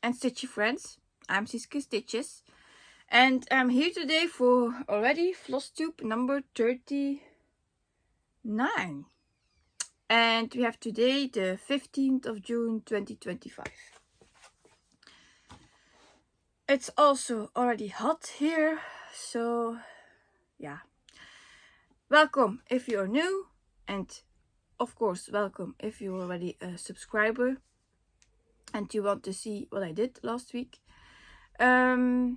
and Stitchy friends. I'm Siska Stitches, and I'm here today for already Flosstube number 39. And we have today the 15th of June 2025. It's also already hot here, so yeah. Welcome if you're new, and of course welcome if you're already a subscriber and you want to see what I did last week. Yeah,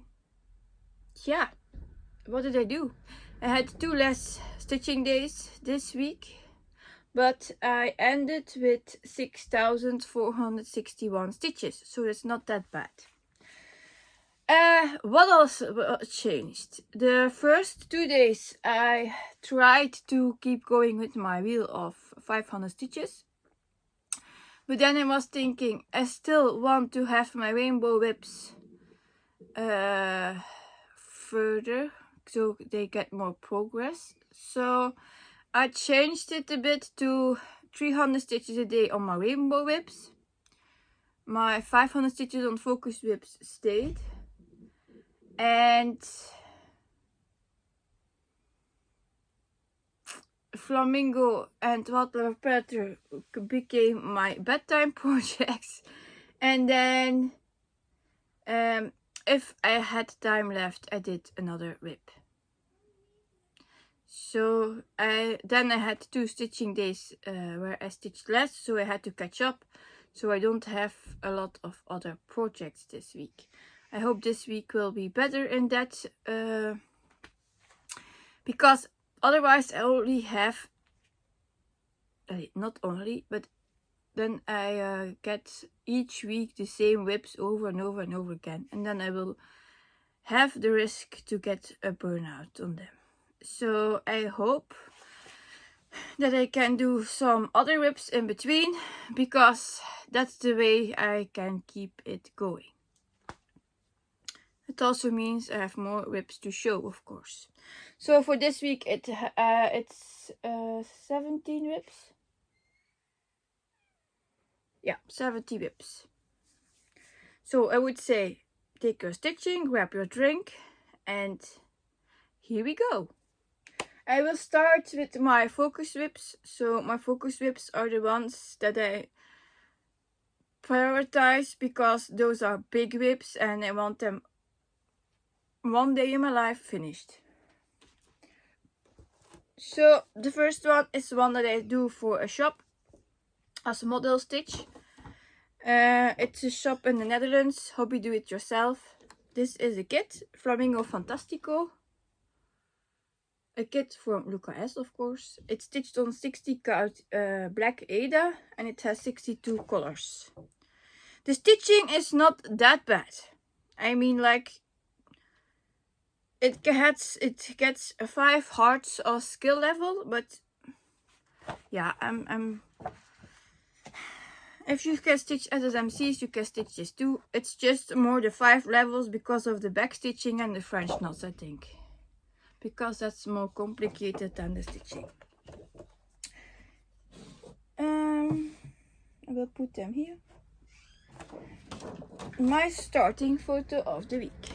what did I do? I had 2 less stitching days this week, but I ended with 6,461 stitches, so it's not that bad. What else changed? The first 2 days I tried to keep going with my wheel of 500 stitches, but then I was thinking I still want to have my rainbow whips further so they get more progress. So I changed it a bit to 300 stitches a day on my rainbow whips. My 500 stitches on focus whips stayed, and Flamingo and Leopard became my bedtime projects. And then if I had time left, I did another whip. So then I had 2 stitching days where I stitched less, so I had to catch up. So I don't have a lot of other projects this week. I hope this week will be better in that, because otherwise I only have, not only, but then I get each week the same whips over and over and over again, and then I will have the risk to get a burnout on them. So I hope that I can do some other whips in between, because that's the way I can keep it going. It also means I have more whips to show, of course. So for this week it's 17 whips. Yeah, 70 whips. So I would say take your stitching, grab your drink, and here we go. I will start with my focus whips. So my focus whips are the ones that I prioritize because those are big whips and I want them one day in my life finished. So the first one is one that I do for a shop as a model stitch. It's a shop in the Netherlands, hobby do it yourself. This is a kit, Flamingo Fantastico. A kit from Luca S, of course. It's stitched on 60 count black Ada, and it has 62 colors. The stitching is not that bad. I mean, like, it gets 5 hearts of skill level, but yeah, if you can stitch SSMCs, you can stitch this too. It's just more the 5 levels because of the back stitching and the French knots, I think. Because that's more complicated than the stitching. I will put them here. My starting photo of the week.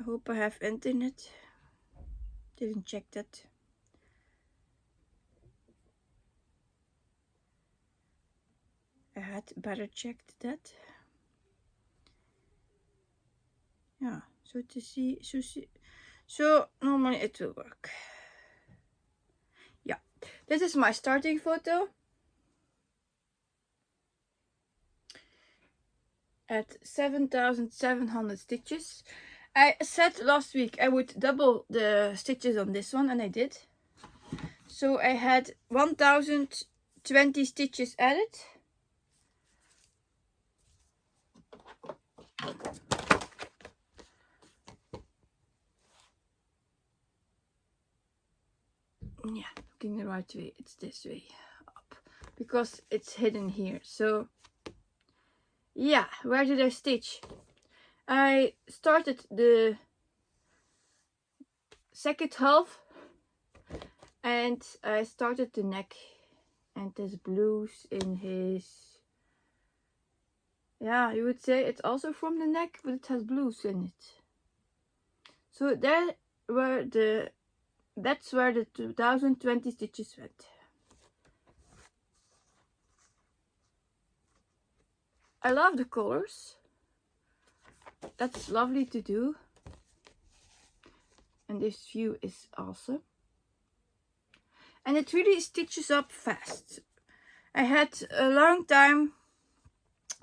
I hope I have internet. Didn't check that. I had better checked that. Yeah, so normally it will work. Yeah, this is my starting photo at 7,700 stitches. I said last week I would double the stitches on this one, and I did. So I had 1,020 stitches added. Yeah, looking the right way, it's this way up, because it's hidden here. So yeah, where did I stitch? I started the second half and I started the neck, and there's blues in his yeah, you would say it's also from the neck, but it has blues in it. So that's where the 2020 stitches went. I love the colors. That's lovely to do. And this view is awesome. And it really stitches up fast. I had a long time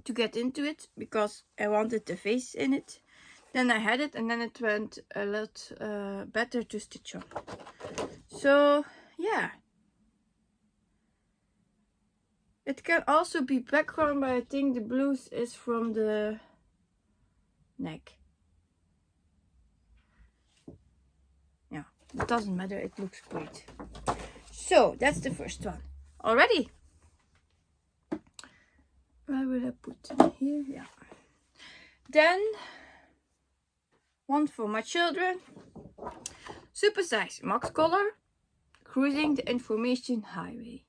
to get into it because I wanted the face in it. Then I had it and then it went a lot better to stitch on. So yeah. It can also be background, but I think the blues is from the neck. Yeah, it doesn't matter, it looks great. So that's the first one. Already. Where will I put them? Here? Yeah. Then one for my children. Supersize Max Color. Cruising the Information Highway.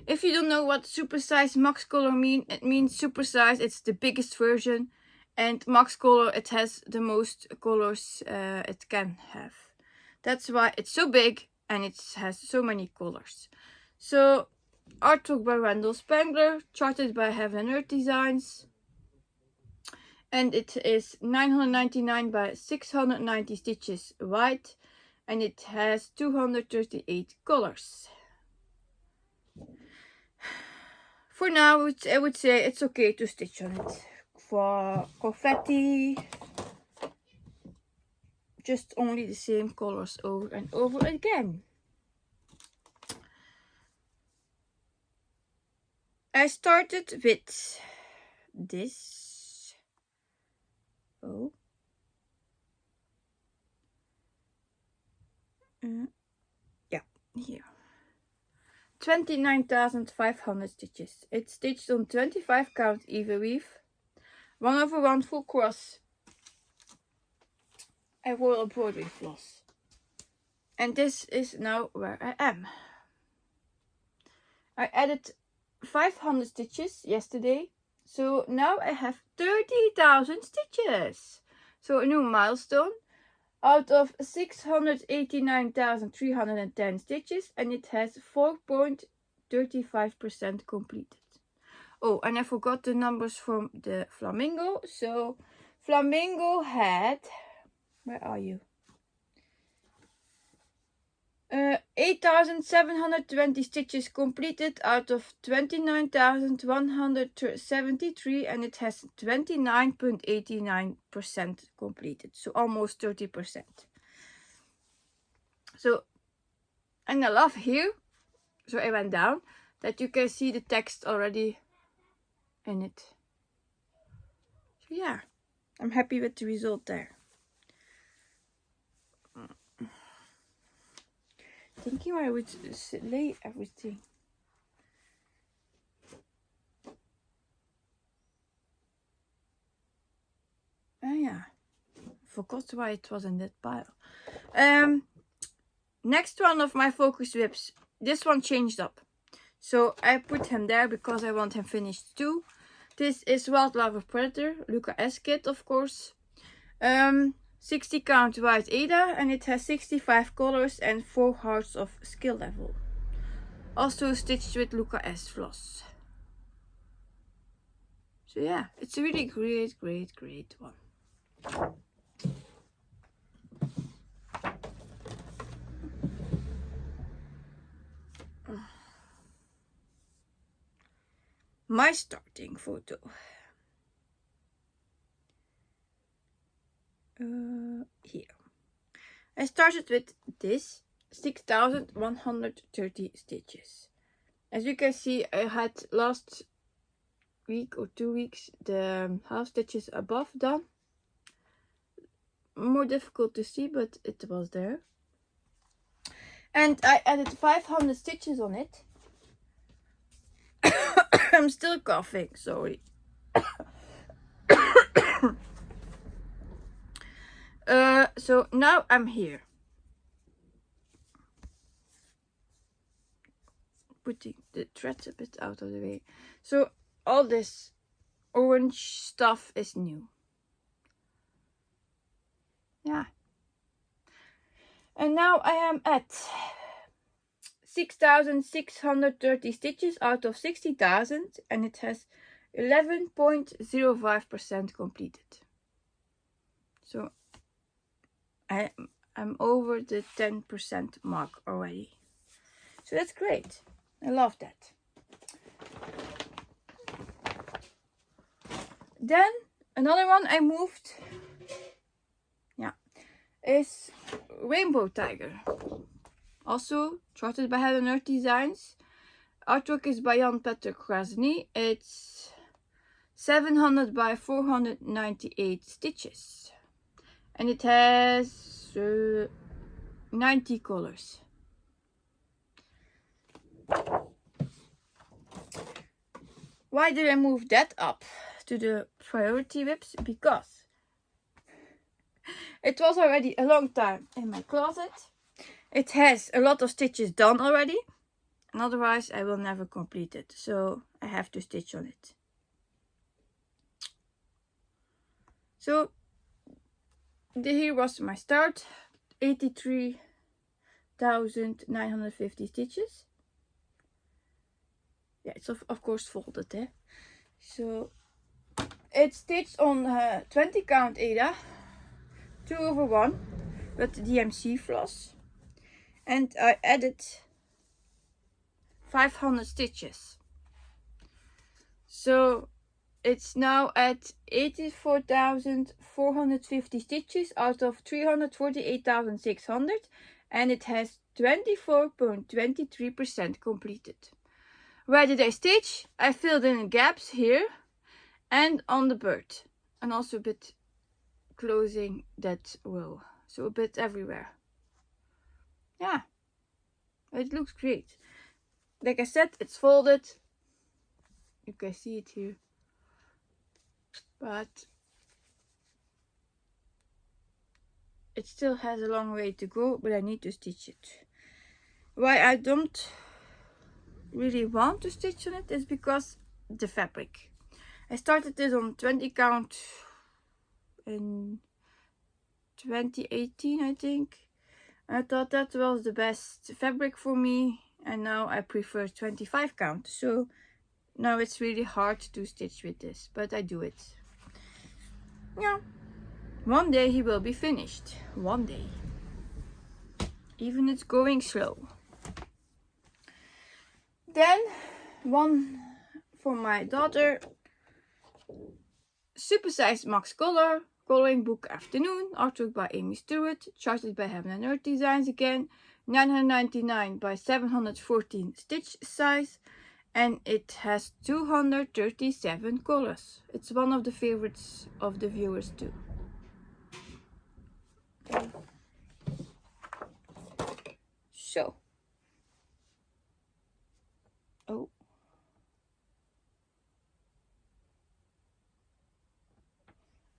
If you don't know what supersize max color mean, it means supersize, it's the biggest version, and max color, it has the most colors it can have. That's why it's so big and it has so many colors. So artwork by Randall Spangler, charted by Heaven Earth Designs, and it is 999 by 690 stitches wide, and it has 238 colors. For now, I would say it's okay to stitch on it. For confetti, just only the same colors over and over again. I started with this. Oh. Yeah, here. 29,500 stitches. It's stitched on 25 count even weave, 1/1 full cross. I wore a broadway floss. And this is now where I am. I added 500 stitches yesterday, so now I have 30,000 stitches. So a new milestone out of 689,310 stitches, and it has 4.35% completed. Oh, and I forgot the numbers from the Flamingo. So Flamingo had, where are you? 8,720 stitches completed out of 29,173, and it has 29.89% completed, so almost 30%. So, and I love here, so I went down, that you can see the text already in it. So yeah, I'm happy with the result there. Thinking where I would lay everything. Oh yeah, forgot why it was in that pile. Next one of my focus whips. This one changed up, so I put him there because I want him finished too. This is Wildlife Predator, Luca S kit, of course. 60 count white Ada, and it has 65 colors and 4 hearts of skill level. Also stitched with Luca S floss. So yeah, it's a really great one. My starting photo. Here. I started with this 6,130 stitches. As you can see, I had last week or 2 weeks the half stitches above done. More difficult to see, but it was there. And I added 500 stitches on it. I'm still coughing, sorry. So now I'm here. Putting the threads a bit out of the way. So all this orange stuff is new. Yeah. And now I am at 6,630 stitches out of 60,000, and it has 11.05% completed. So I'm over the 10% mark already. So that's great. I love that. Then another one I moved, is Rainbow Tiger. Also charted by Helen Earth Designs. Artwork is by Jan Petter Krasny. It's 700 by 498 stitches. And it has 90 colors. Why did I move that up to the priority whips? Because it was already a long time in my closet. It has a lot of stitches done already, and otherwise I will never complete it. So I have to stitch on it. So here was my start. 83,950 stitches. Yeah, it's of course folded, eh? So it's stitched on 20 count Ada. 2/1 with DMC floss, and I added 500 stitches. So it's now at 84,450 stitches out of 348,600, and it has 24.23% completed. Where did I stitch? I filled in gaps here and on the bird, and also a bit closing that row, so a bit everywhere. Yeah, it looks great. Like I said, it's folded. You can see it here, but it still has a long way to go, but I need to stitch it. Why I don't really want to stitch on it is because the fabric. I started this on 20 count in 2018, I think. I thought that was the best fabric for me, and now I prefer 25 count. So now it's really hard to stitch with this, but I do it. Yeah, one day he will be finished. One day. Even it's going slow. Then one for my daughter. Supersized Max Color. Coloring book Afternoon, artwork by Amy Stewart, charted by Heaven and Earth Designs again, 999 by 714 stitch size, and it has 237 colors. It's one of the favorites of the viewers too. So,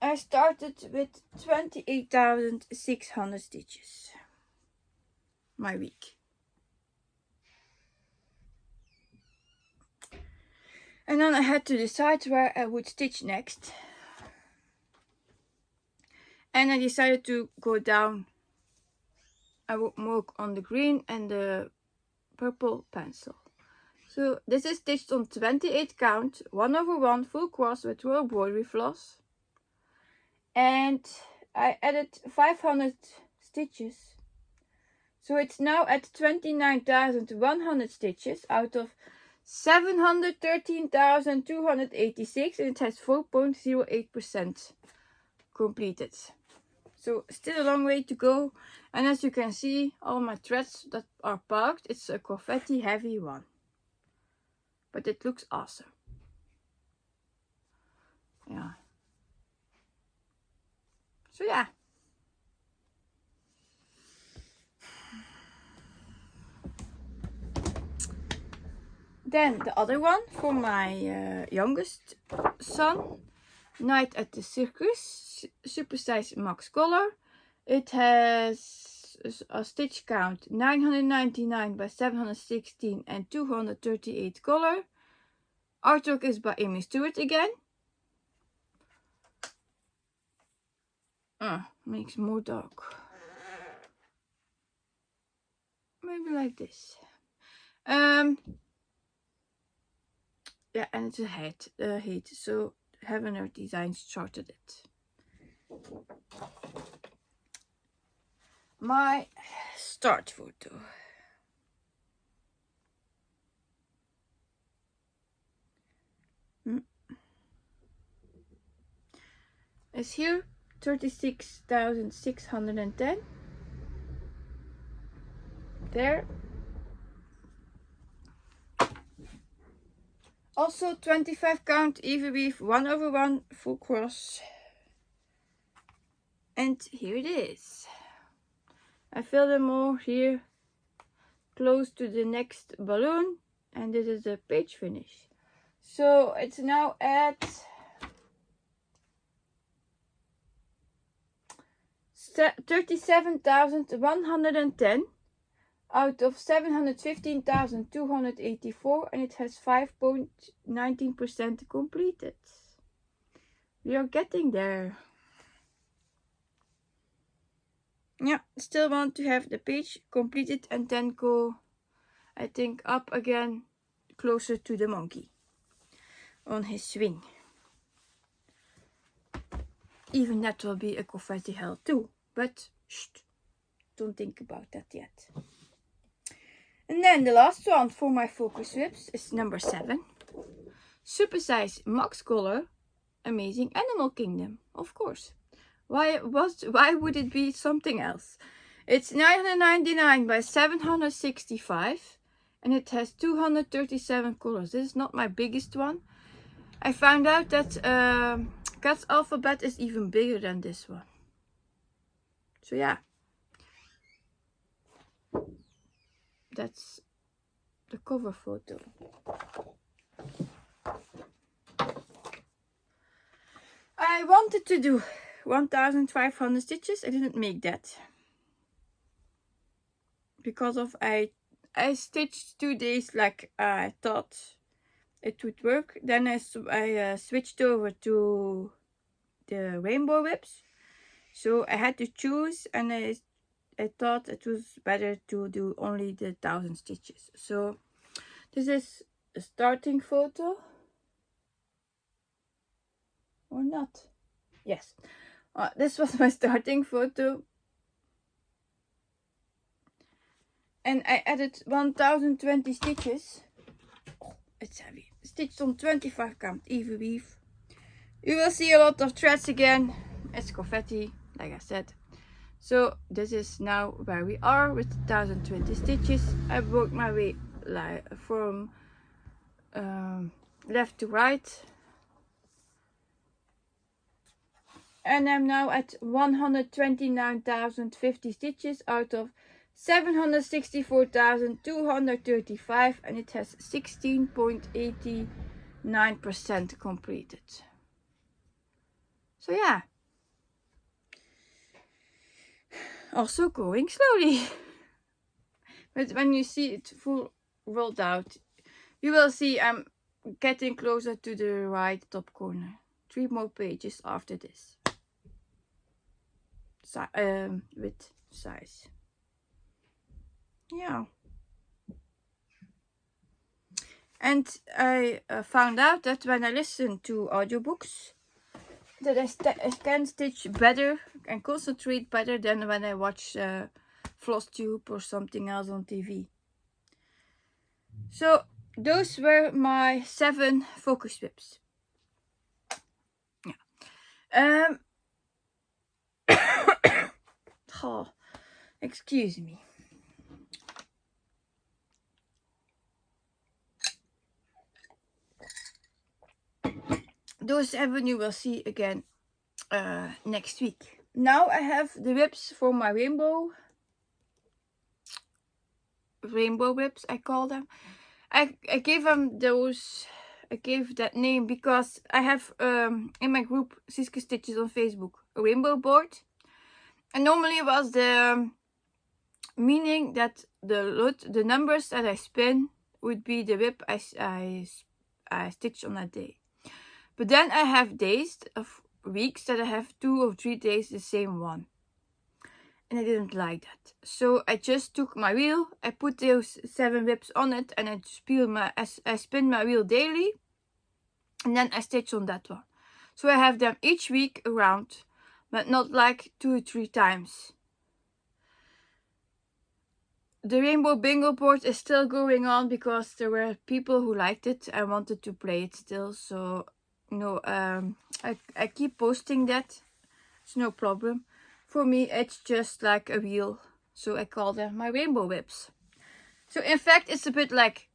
I started with 28,600 stitches my week. And then I had to decide where I would stitch next. And I decided to go down. I would work on the green and the purple pencil. So this is stitched on 28 count, 1/1 full cross with royal embroidery floss. And I added 500 stitches. So it's now at 29,100 stitches out of 713,286, and it has 4.08% completed. So still a long way to go. And as you can see, all my threads that are parked, it's a confetti heavy one. But it looks awesome. Yeah. So yeah. Then the other one for my youngest son, Night at the Circus, supersized Max Color. It has a stitch count 999 by 716 and 238 color. Artwork is by Amy Stewart again. Makes more dark. Maybe like this. Yeah, and it's a heat. So Heaven Earth Designs charted it. My start photo. Is here 36,610. There. Also 25 count even weave 1/1 full cross. And here it is. I filled them all here close to the next balloon, and this is the page finish. So it's now at 37,110 out of 715,284, and it has 5.19% completed. We are getting there. Yeah, still want to have the page completed and then go, I think, up again closer to the monkey on his swing. Even that will be a confetti hell too, but shh, don't think about that yet. And then the last one for my focus whips is number 7. Super size Max Color Amazing Animal Kingdom, of course. Why would it be something else? It's 999 by 765 and it has 237 colors. This is not my biggest one. I found out that Cat's Alphabet is even bigger than this one. So yeah, that's the cover photo. I wanted to do 1,500 stitches. I didn't make that because of I stitched 2 days like I thought it would work. Then I switched over to the rainbow whips, so I had to choose, and I thought it was better to do only the 1,000 stitches. So this is a starting photo, or not? Yes. This was my starting photo, and I added 1,020 stitches. It's heavy. Stitched on 25 count even weave. You will see a lot of threads again. It's confetti, like I said. So this is now where we are with 1,020 stitches. I worked my way from left to right. And I'm now at 129,050 stitches out of 764,235, and it has 16.89% completed. So yeah, also going slowly. But when you see it full rolled out, you will see I'm getting closer to the right top corner. 3 more pages after this. With size. Yeah. And I found out that when I listen to audiobooks, that I can stitch better and concentrate better than when I watch Flosstube or something else on TV. So those were my 7 focus whips. Yeah. Oh, excuse me. Those 7 you will see again next week. Now I have the whips for my rainbow whips, I call them. I gave them those. I gave that name because I have in my group Circus Stitches on Facebook a rainbow board, and normally it was the meaning that the numbers that I spin would be the whip I stitch on that day. But then I have days weeks that I have 2 or 3 days the same one. And I didn't like that. So I just took my wheel, I put those 7 whips on it, and I spin my wheel daily. And then I stitch on that one. So I have them each week around, but not like 2 or 3 times. The Rainbow Bingo board is still going on because there were people who liked it. I wanted to play it still, so I keep posting that. It's no problem. For me, it's just like a wheel, so I call them my rainbow whips. So in fact, it's a bit like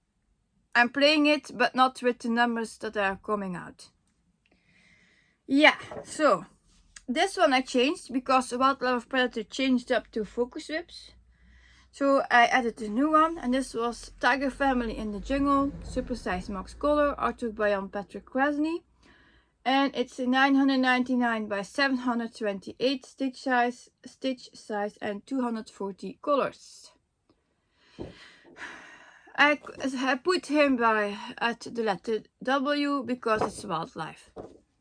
I'm playing it, but not with the numbers that are coming out. Yeah, so this one I changed because Wildlife Predator changed up to focus whips. So I added a new one, and this was Tiger Family in the Jungle, Super Size Max Color, artwork by Patrick Krasny. And it's a 999 by 728 stitch size and 240 colors. I put him at the letter W because it's wildlife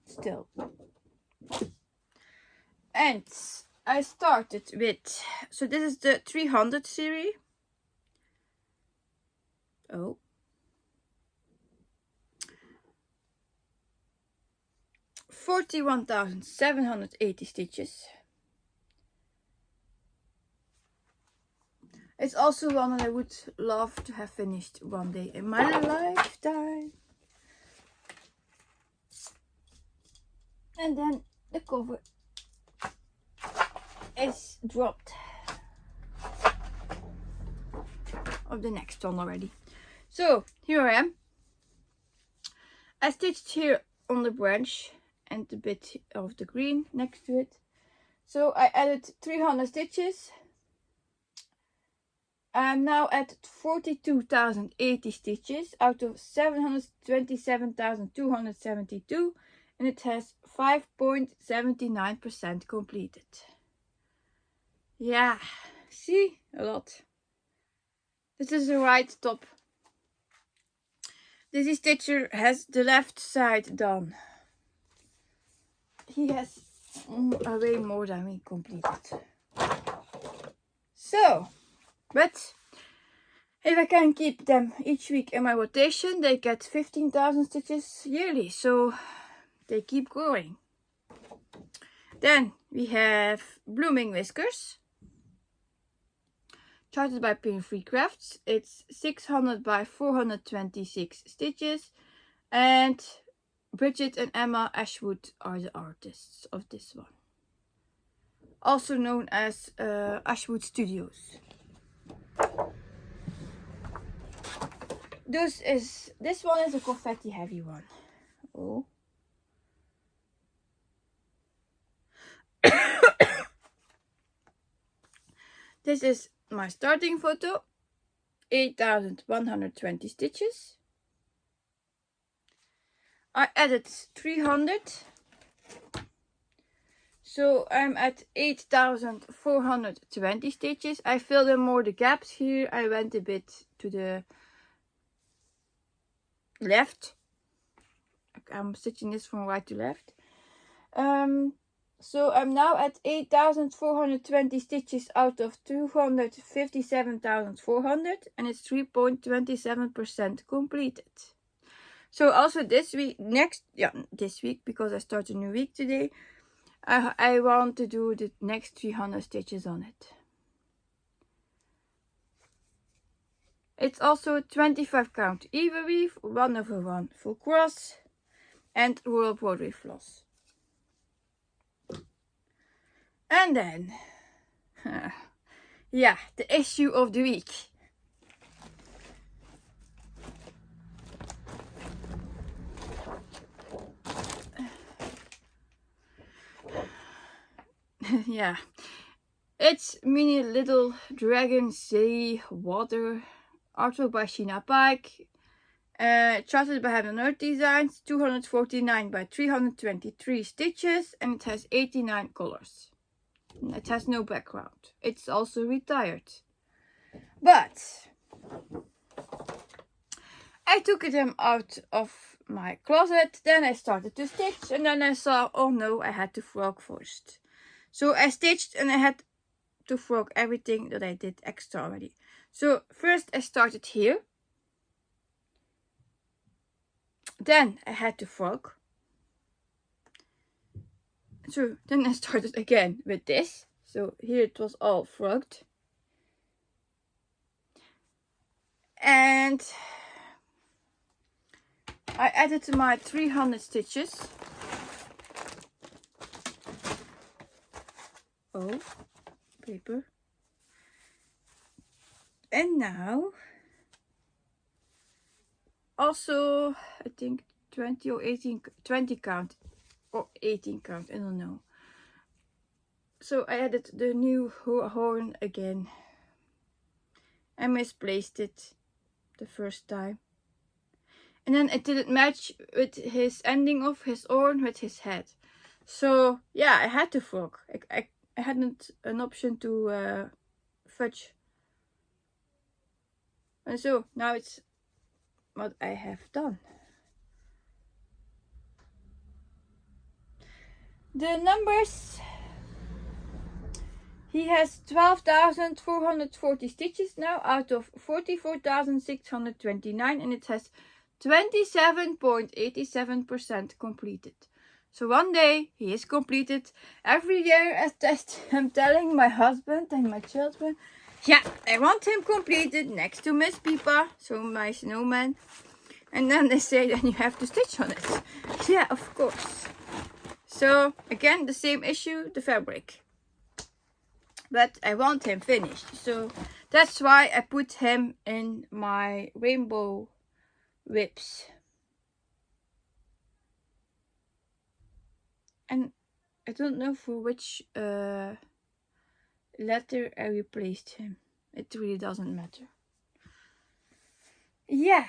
still. And I started with, so this is the 300 series. Oh. 41,780 stitches. It's also one that I would love to have finished one day in my lifetime. And then the cover is dropped of the next one already. So here I am. I stitched here on the branch and a bit of the green next to it. So I added 300 stitches. I'm now at 42,080 stitches out of 727,272, and it has 5.79% completed. Yeah, see, a lot. This is the right top. Dizzy Stitcher has the left side done. He has way more than we completed. So, but if I can keep them each week in my rotation, they get 15,000 stitches yearly. So they keep growing. Then we have Blooming Whiskers, charted by Pree Crafts. It's 600 by 426 stitches, and Bridget and Emma Ashwood are the artists of this one, also known as Ashwood Studios. This one is a confetti heavy one. Oh. This is my starting photo. 8,120 stitches. I added 300. So I'm at 8,420 stitches. I filled in more the gaps here. I went a bit to the left. I'm stitching this from right to left. So I'm now at 8,420 stitches out of 257,400, and it's 3.27% completed. So also this week, this week, because I start a new week today, I want to do the next 300 stitches on it. It's also 25 count even weave, 1/1 full cross, and royal broderie floss. And then, yeah, the issue of the week. Yeah, it's Mini Little Dragon Sea Water, artwork by Sheena Pike, charted by Heaven Earth Designs, 249 by 323 stitches, and it has 89 colors. It has no background. It's also retired. But I took them out of my closet. Then I started to stitch, and then I saw, oh no, I had to frog first. So I stitched and I had to frog everything that I did extra already. So first I started here. Then I had to frog. So then I started again with this. So here it was all frogged. And I added my 300 stitches. Oh, paper. And now, also, I think 20 or 18, 20 count or 18 count, I don't know. So I added the new horn again. I misplaced it the first time. And then it didn't match with his ending of his horn with his head. So yeah, I had to frog. I hadn't an option to fudge. And so now it's what I have done. The numbers. He has 12,440 stitches now out of 44,629, and it has 27.87% completed. So one day he is completed. Every year as I'm telling my husband and my children, yeah, I want him completed next to Miss Pipa, so my snowman. And then they say, then you have to stitch on it. Yeah, of course. So again, the same issue, the fabric. But I want him finished, so that's why I put him in my rainbow whips. And I don't know for which letter I replaced him. It really doesn't matter. Yeah,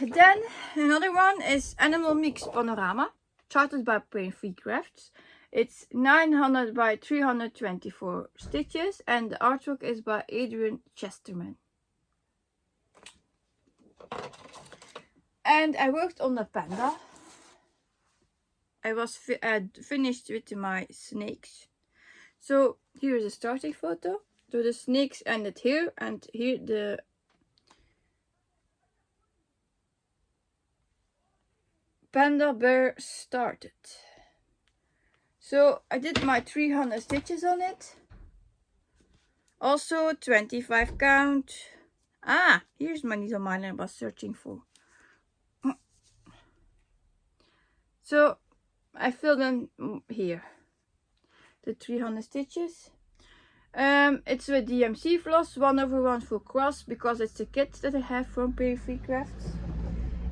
then another one is Animal Mix Panorama, charted by Pree Crafts. It's 900 by 324 stitches, and the artwork is by Adrian Chesterman. And I worked on the panda. I was finished with my snakes. So here is a starting photo. So the snakes ended here, and here the panda bear started. So I did my 300 stitches on it. Also 25 count. Ah, here's my needle mine I was searching for. So I filled them here. The 300 stitches. It's with DMC floss 1/1 full cross, because it's the kit that I have from Pree Crafts.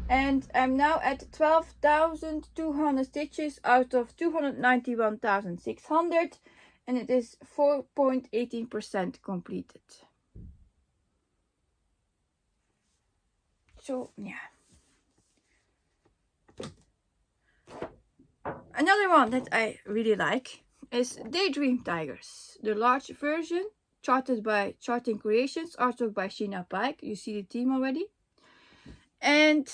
And I'm now at 12,200 stitches out of 291,600, and it is 4.18% completed. So yeah. Another one that I really like is Daydream Tigers, the large version, charted by Charting Creations, artwork by Sheena Pike. You see the team already. And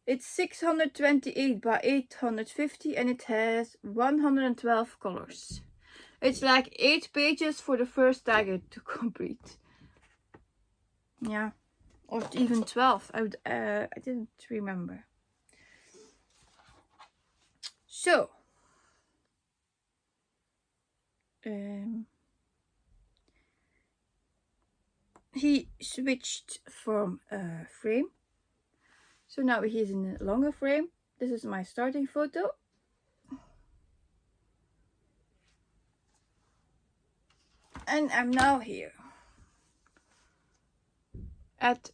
it's 628 by 850, and it has 112 colors. It's like 8 pages for the first tiger to complete. Yeah, or even 12. I didn't remember. So he switched from frame. So now he's in a longer frame. This is my starting photo. And I'm now here at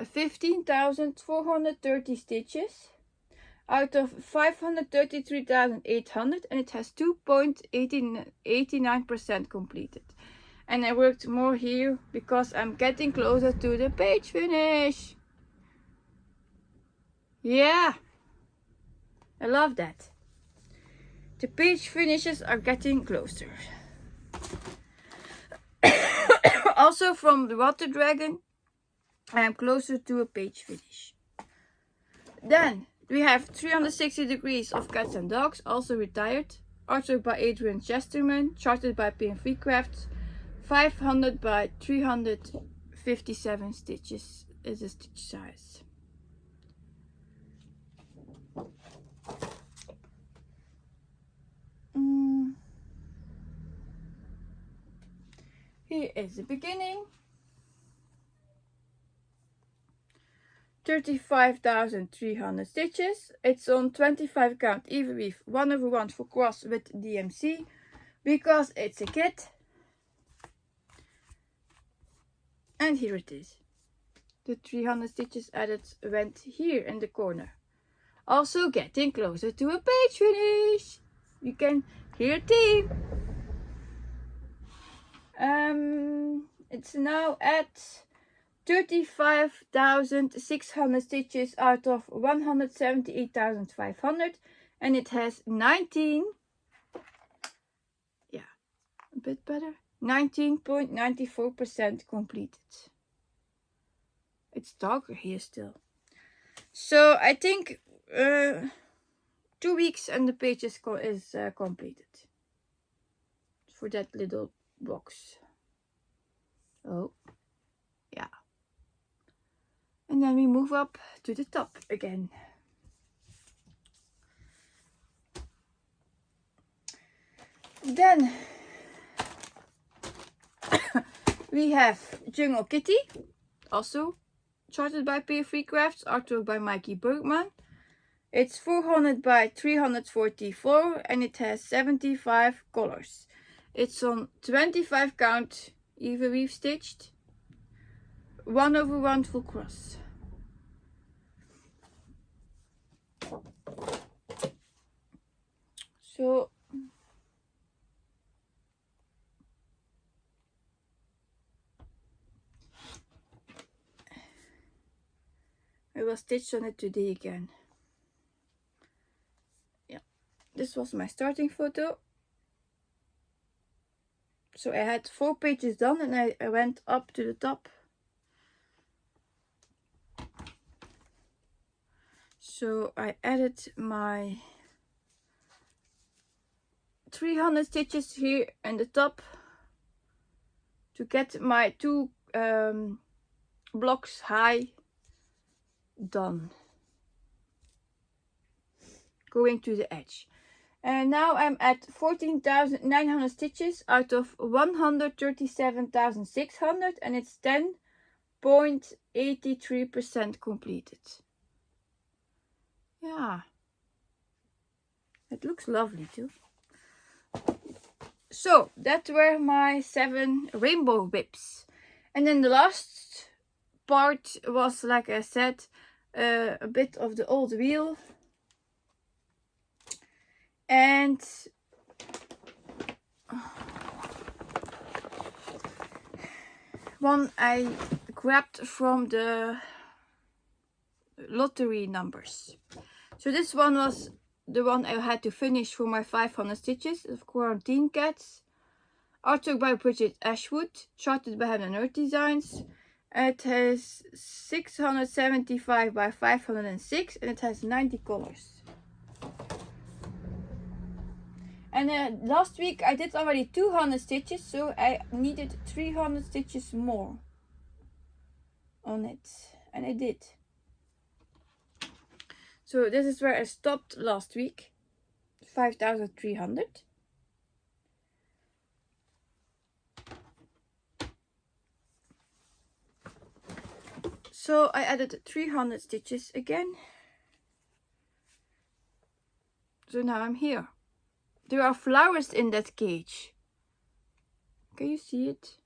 15,430 stitches out of 533,800, and it has 2.89% completed. And I worked more here because I'm getting closer to the page finish. Yeah, I love that. The page finishes are getting closer. Also from the Water Dragon, I am closer to a page finish. Then we have 360 Degrees of Cats and Dogs, also retired. Artwork by Adrian Chesterman, charted by Pree Crafts. 500 by 357 stitches is the stitch size. Here is the beginning. 35,300 stitches. It's on 25 count even weave 1/1 full cross with DMC because it's a kit. And here it is. The 300 stitches added went here in the corner. Also getting closer to a page finish. You can hear a theme. It's now at 35,600 stitches out of 178,500, and it has 19, yeah, a bit better, 19.94% completed. It's darker here still. So I think 2 weeks and the page is completed for that little box. Oh, yeah. And then we move up to the top again. Then we have Jungle Kitty, also charted by Pree Crafts, artwork by Mikey Bergman. It's 400 by 344 and it has 75 colors. It's on 25 count even weave stitched, 1/1 full cross. So I will stitch on it today again. Yeah, this was my starting photo. So I had 4 pages done and I went up to the top. So I added my 300 stitches here in the top to get my 2 blocks high done, going to the edge. And now I'm at 14,900 stitches out of 137,600 and it's 10.83% completed. Yeah, it looks lovely too. So that were my 7 rainbow whips. And then the last part was, like I said, a bit of the old wheel. And one I grabbed from the lottery numbers. So this one was the one I had to finish for my 500 stitches of Quarantine Cats. Artwork by Bridget Ashwood, charted by Heaven and Earth Designs. It has 675 by 506 and it has 90 colors. And last week I did already 200 stitches, so I needed 300 stitches more on it, and I did. So this is where I stopped last week, 5,300. So I added 300 stitches again. So now I'm here. There are flowers in that cage. Can you see it?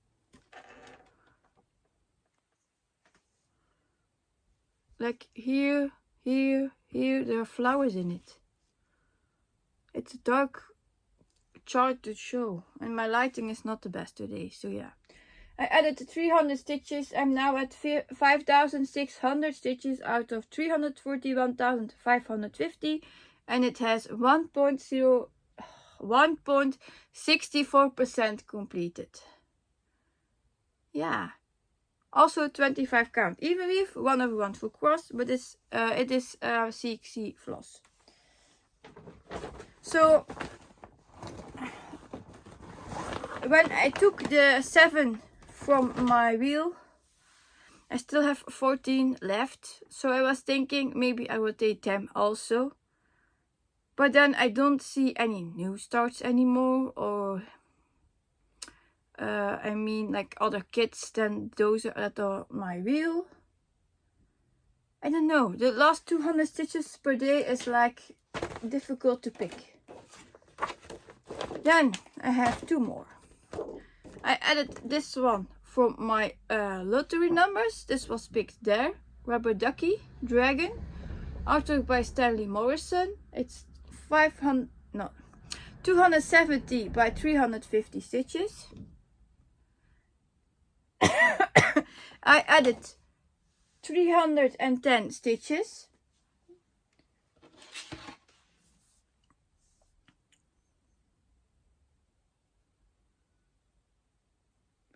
Like here, here, here, there are flowers in it. It's a dark chart to show, and my lighting is not the best today, so yeah. I added 300 stitches. I'm now at 5,600 stitches out of 341,550, and it has 1.64% completed. Yeah, Also 25 count even weave, 1/1 full cross, but it is CXC floss. So when I took the 7 from my wheel, I still have 14 left, so I was thinking maybe I will take them also. But then I don't see any new starts anymore, or I mean like other kits than those that are my wheel. I don't know, the last 200 stitches per day is like difficult to pick. Then I have 2 more. I added this one from my lottery numbers. This was picked there. Rubber Ducky Dragon, artwork by Stanley Morrison. It's 270 by 350 stitches. I added 310 stitches.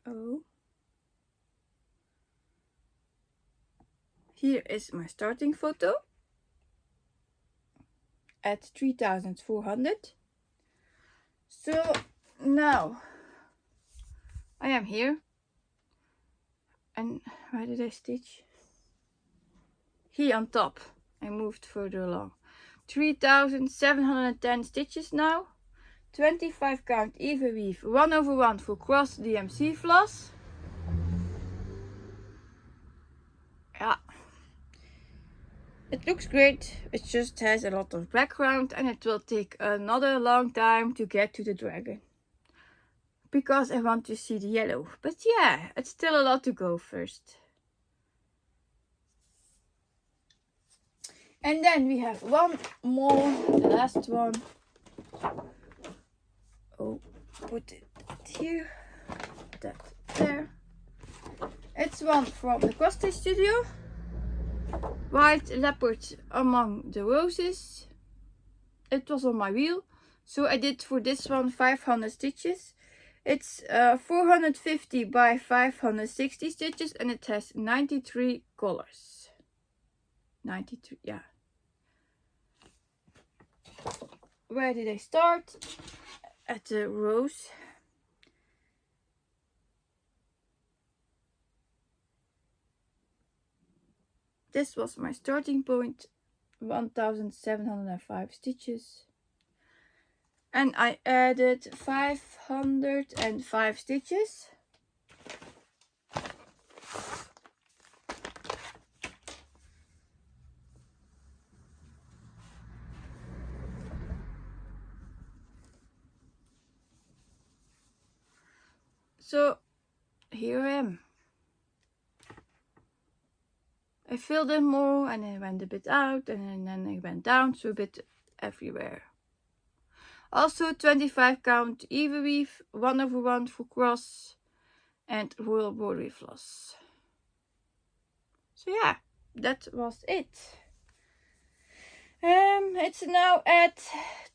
Oh. Here is my starting photo at 3,400. So now I am here. And where did I stitch? Here on top. I moved further along. 3,710 stitches now. 25 count even weave, 1/1 full cross DMC floss. Yeah, it looks great. It just has a lot of background, and it will take another long time to get to the dragon, because I want to see the yellow. But yeah, it's still a lot to go first. And then we have one more, the last one. Oh, put it here, that there. It's one from the Cross Stitch Studio. White Leopard Among the Roses. It was on my wheel, so I did for this one 500 stitches. It's 450 by 560 stitches, and it has 93 colors. 93, yeah. Where did I start? At the rose. This was my starting point, 1,705 stitches. And I added 505 stitches. So here I am. I filled in more, and I went a bit out, and then I went down, so a bit everywhere. Also 25 count even weave, 1/1 full cross, and royal broderie floss. So yeah, that was it. It's now at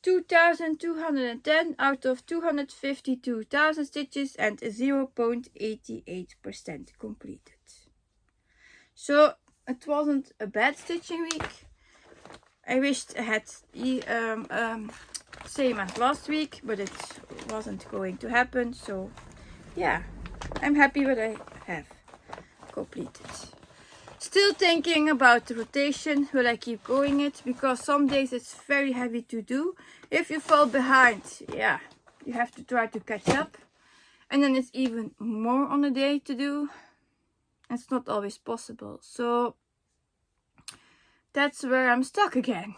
2,210 out of 252,000 stitches and 0.88% completed. So it wasn't a bad stitching week. I wished I had same as last week, but it wasn't going to happen. So yeah, I'm happy what I have completed. Still thinking about the rotation. Will I keep going it? Because some days it's very heavy to do. If you fall behind, yeah, you have to try to catch up. And then it's even more on a day to do. It's not always possible. So that's where I'm stuck again.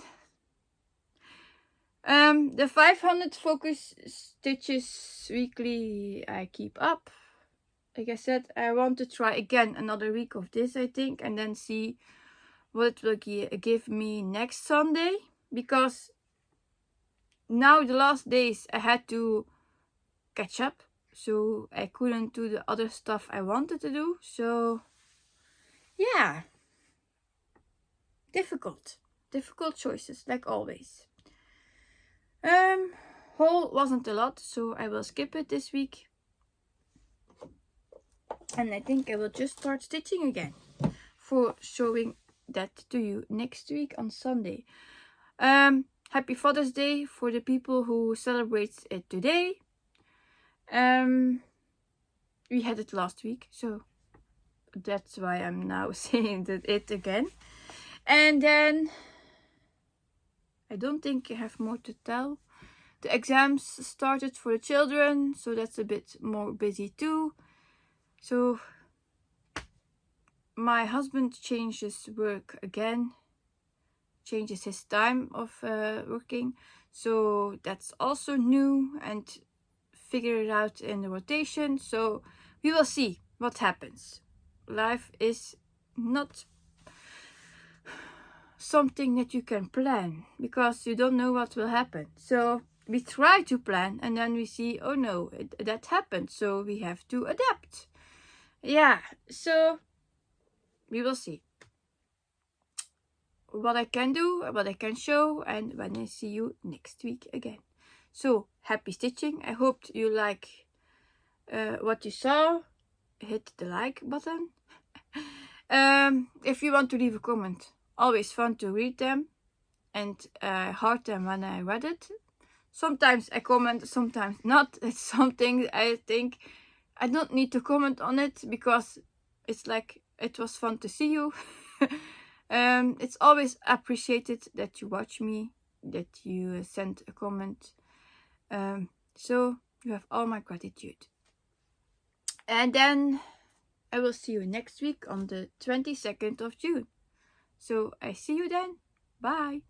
The 500 focus stitches weekly I keep up. Like I said, I want to try again another week of this, I think, and then see what it will give me next Sunday. Because now the last days I had to catch up, so I couldn't do the other stuff I wanted to do. So yeah, difficult choices like always. Haul wasn't a lot, so I will skip it this week. And I think I will just start stitching again for showing that to you next week on Sunday. Happy Father's Day for the people who celebrate it today. We had it last week, so that's why I'm now saying it again. And then I don't think I have more to tell. The exams started for the children, so that's a bit more busy too. So my husband changes work again, changes his time of working, so that's also new, and figure it out in the rotation. So we will see what happens. Life is not something that you can plan because you don't know what will happen. So we try to plan and then we see, oh no, that happened, so we have to adapt. Yeah, so we will see what I can do, what I can show, and when I see you next week again. So happy stitching. I hope you like what you saw. Hit the like button. If you want to leave a comment, always fun to read them, and heart them when I read it. Sometimes I comment, sometimes not. It's something I think I don't need to comment on it because it's like it was fun to see you. It's always appreciated that you watch me, that you send a comment. So you have all my gratitude. And then I will see you next week on the 22nd of June. So I see you then. Bye.